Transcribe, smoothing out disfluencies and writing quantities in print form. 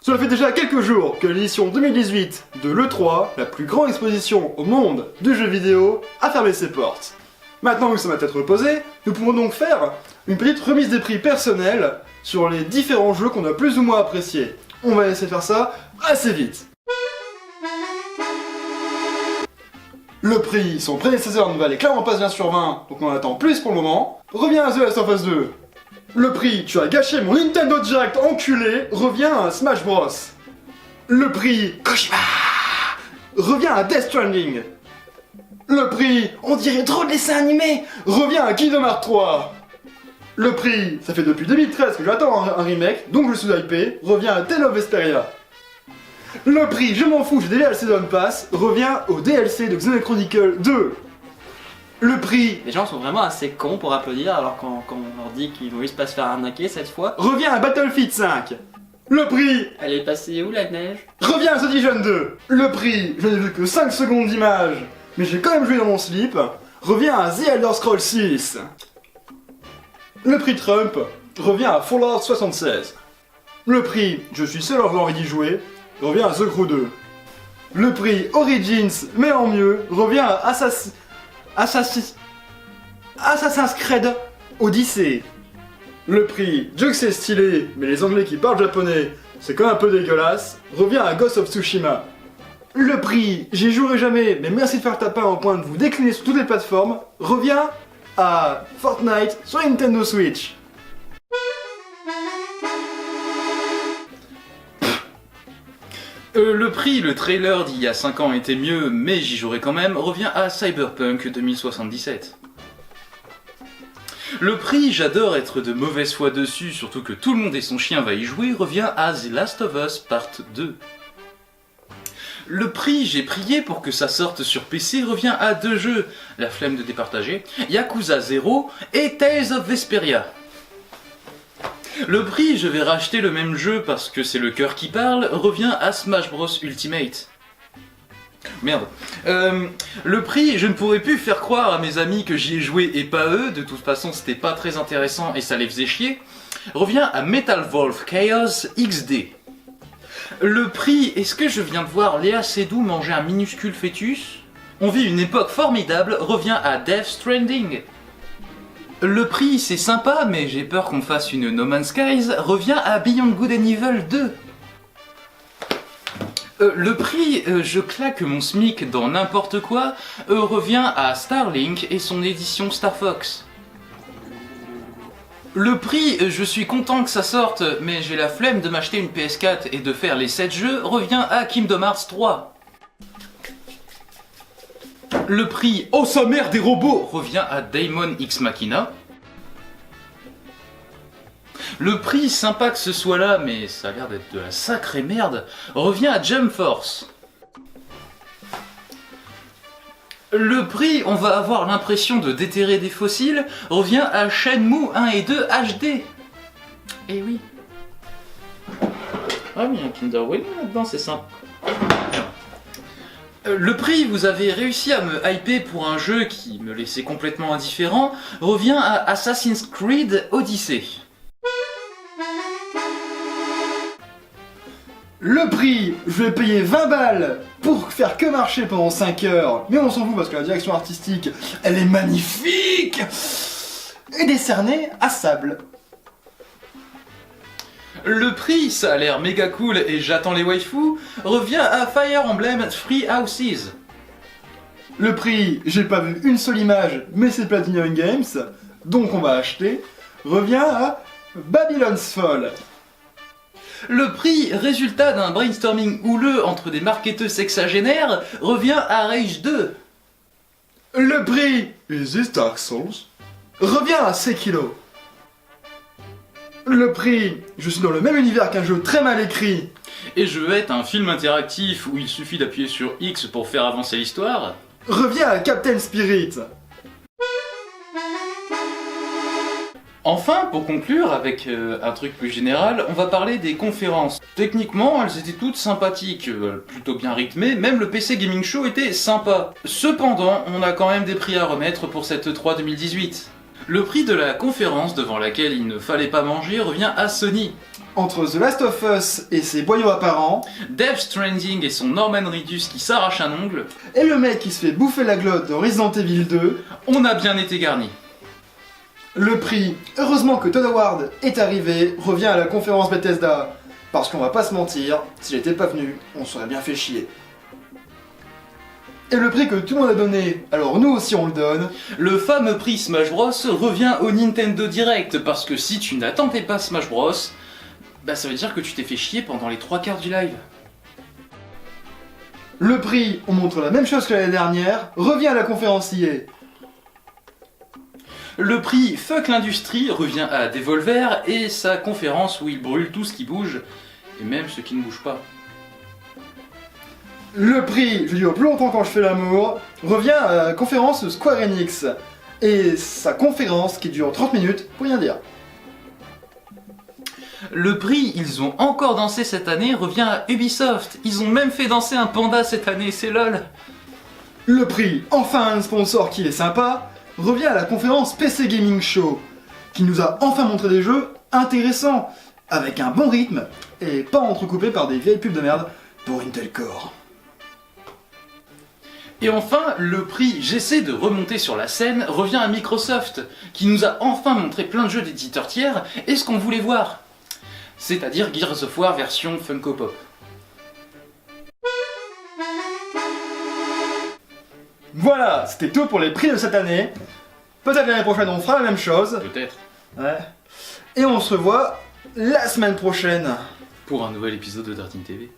Cela fait déjà quelques jours que l'édition 2018 de l'E3, la plus grande exposition au monde du jeu vidéo, a fermé ses portes. Maintenant que ça m'a tête reposée, nous pouvons donc faire une petite remise des prix personnels sur les différents jeux qu'on a plus ou moins appréciés. On va essayer de faire ça assez vite. Le prix, son prédécesseur ne valait clairement pas 20 sur 20, donc on attend plus pour le moment. Revient à The Last of Us 2. Le prix, tu as gâché mon Nintendo Direct enculé, revient à Smash Bros. Le prix, cauchemar, revient à Death Stranding. Le prix, on dirait trop de dessins animés, revient à Kingdom Hearts 3. Le prix, ça fait depuis 2013 que j'attends un remake, donc je suis hypé, revient à Tale of Vesperia. Le prix, je m'en fous, j'ai déjà le Season Pass, revient au DLC de Xenoblade Chronicles 2. Le prix... Les gens sont vraiment assez cons pour applaudir alors qu'on leur dit qu'ils vont juste pas se faire arnaquer cette fois. Revient à Battlefield 5. Le prix... Elle est passée où la neige? Revient à The Division 2. Le prix, je n'ai vu que 5 secondes d'image, mais j'ai quand même joué dans mon slip. Revient à The Elder Scrolls 6. Le prix Trump revient à Fallout 76. Le prix, je suis seul à avoir envie d'y jouer, revient à The Crew 2. Le prix Origins, mais en mieux, revient à Assassin's Creed Odyssey. Le prix Dieu que c'est stylé, mais les anglais qui parlent japonais, c'est quand même un peu dégueulasse, revient à Ghost of Tsushima. Le prix j'y jouerai jamais, mais merci de faire ta part au point de vous décliner sur toutes les plateformes, revient à Fortnite sur Nintendo Switch. Le prix, le trailer d'il y a 5 ans était mieux, mais j'y jouerai quand même, revient à Cyberpunk 2077. Le prix, j'adore être de mauvaise foi dessus, surtout que tout le monde et son chien va y jouer, revient à The Last of Us Part 2. Le prix, j'ai prié pour que ça sorte sur PC, revient à 2 jeux, la flemme de départager, Yakuza 0 et Tales of Vesperia. Le prix, je vais racheter le même jeu parce que c'est le cœur qui parle, revient à Smash Bros Ultimate. Merde. Le prix, je ne pourrais plus faire croire à mes amis que j'y ai joué et pas eux, de toute façon c'était pas très intéressant et ça les faisait chier, revient à Metal Wolf Chaos XD. Le prix, est-ce que je viens de voir Léa Seydoux manger un minuscule fœtus? On vit une époque formidable, revient à Death Stranding. Le prix, c'est sympa, mais j'ai peur qu'on fasse une No Man's Skies, revient à Beyond Good and Evil 2. Le prix, je claque mon SMIC dans n'importe quoi, revient à Starlink et son édition Star Fox. Le prix, je suis content que ça sorte, mais j'ai la flemme de m'acheter une PS4 et de faire les 7 jeux, revient à Kingdom Hearts 3. Le prix « Oh sa mère des robots » revient à Daemon X Machina. Le prix, sympa que ce soit là, mais ça a l'air d'être de la sacrée merde, revient à Jump Force. Le prix, on va avoir l'impression de déterrer des fossiles, revient à Shenmue 1 et 2 HD. Eh oui. Ah oui, il y a un Kinder Bueno là-dedans, c'est simple. Le prix, vous avez réussi à me hyper pour un jeu qui me laissait complètement indifférent, revient à Assassin's Creed Odyssey. Le prix, je vais payer 20 balles pour faire que marcher pendant 5 heures, mais on s'en fout parce que la direction artistique, elle est magnifique, et décerné à Sable. Le prix, ça a l'air méga cool et j'attends les waifus, revient à Fire Emblem Three Houses. Le prix, j'ai pas vu une seule image, mais c'est Platinum Games, donc on va acheter, revient à Babylon's Fall. Le prix, résultat d'un brainstorming houleux entre des marketeurs sexagénaires, revient à Rage 2. Le prix, Is this Dark Souls, revient à Sekiro. Le prix, je suis dans le même univers qu'un jeu très mal écrit. Et je veux être un film interactif où il suffit d'appuyer sur X pour faire avancer l'histoire. Revient à Captain Spirit. Enfin, pour conclure avec un truc plus général, on va parler des conférences. Techniquement, elles étaient toutes sympathiques, plutôt bien rythmées, même le PC Gaming Show était sympa. Cependant, on a quand même des prix à remettre pour cette E3 2018. Le prix de la conférence devant laquelle il ne fallait pas manger revient à Sony. Entre The Last of Us et ses boyaux apparents, Death Stranding et son Norman Reedus qui s'arrache un ongle, et le mec qui se fait bouffer la glotte dans Resident Evil 2, on a bien été garni. le prix, heureusement que Todd Howard est arrivé, revient à la conférence Bethesda. Parce qu'on va pas se mentir, s'il était pas venu, on serait bien fait chier. Et le prix que tout le monde a donné, alors nous aussi on le donne. Le fameux prix Smash Bros revient au Nintendo Direct, parce que si tu n'attendais pas Smash Bros, bah ça veut dire que tu t'es fait chier pendant les 3/4 du live. Le prix, on montre la même chose que l'année dernière, revient à la conférence EA. Le prix Fuck l'industrie revient à Devolver et sa conférence où il brûle tout ce qui bouge, et même ce qui ne bouge pas. Le prix, je dis au plus longtemps quand je fais l'amour, revient à la conférence Square Enix. Et sa conférence qui dure 30 minutes, pour rien dire. Le prix Ils ont encore dansé cette année revient à Ubisoft. Ils ont même fait danser un panda cette année, c'est lol. Le prix, enfin un sponsor qui est sympa, revient à la conférence PC Gaming Show, qui nous a enfin montré des jeux intéressants, avec un bon rythme, et pas entrecoupés par des vieilles pubs de merde pour Intel Core. Et enfin, le prix J'essaie de remonter sur la scène revient à Microsoft, qui nous a enfin montré plein de jeux d'éditeurs tiers et ce qu'on voulait voir. C'est-à-dire Gears of War version Funko Pop. Voilà, c'était tout pour les prix de cette année. Peut-être l'année prochaine on fera la même chose. Peut-être. Ouais. Et on se revoit la semaine prochaine. Pour un nouvel épisode de Dartine TV.